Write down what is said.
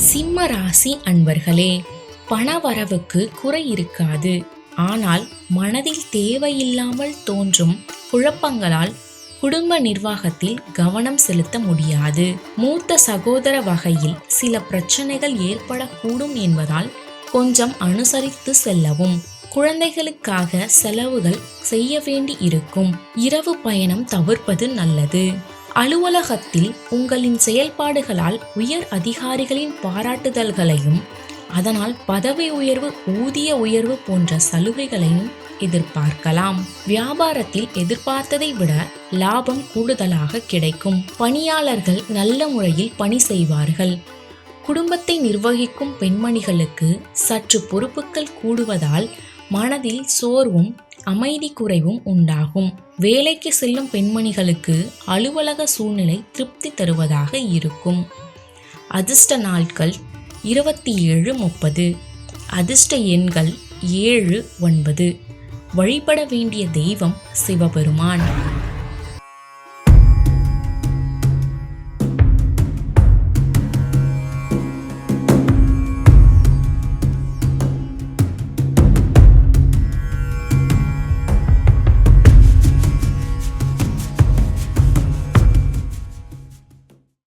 சிம்ம ராசி அன்பர்களே, பணவரவுக்கு குறை இருக்காது. ஆனால் மனதில் தேவையில்லாமல் தோன்றும் குழப்பங்களால் குடும்ப நிர்வாகத்தில் கவனம் செலுத்த முடியாது. மூத்த சகோதர வகையில் சில பிரச்சனைகள் ஏற்படக்கூடும் என்பதால் கொஞ்சம் அனுசரித்து செல்லவும். குழந்தைகளுக்காக செலவுகள் செய்ய வேண்டி இருக்கும். இரவு பயணம் தவிர்ப்பது நல்லது. அலுவலகத்தில் உங்களின் செயல்பாடுகளால் உயர் அதிகாரிகளின் பாராட்டுதல்களையும் அதனால் பதவி உயர்வு, ஊதிய உயர்வு போன்ற சலுகைகளையும் எதிர்பார்க்கலாம். வியாபாரத்தில் எதிர்பார்த்ததை விட லாபம் கூடுதலாக கிடைக்கும். பணியாளர்கள் நல்ல முறையில் பணி செய்வார்கள். குடும்பத்தை நிர்வகிக்கும் பெண்மணிகளுக்கு சற்று பொறுப்புகள் கூடுவதால் மனதில் சோர்வும் அமைதி குறைவும் உண்டாகும். வேலைக்கு செல்லும் பெண்மணிகளுக்கு அலுவலக சூழ்நிலை திருப்தி தருவதாக இருக்கும். அதிர்ஷ்ட நாட்கள் 27-30. அதிர்ஷ்ட எண்கள் 7-9. வழிபட வேண்டிய தெய்வம் சிவபெருமான்.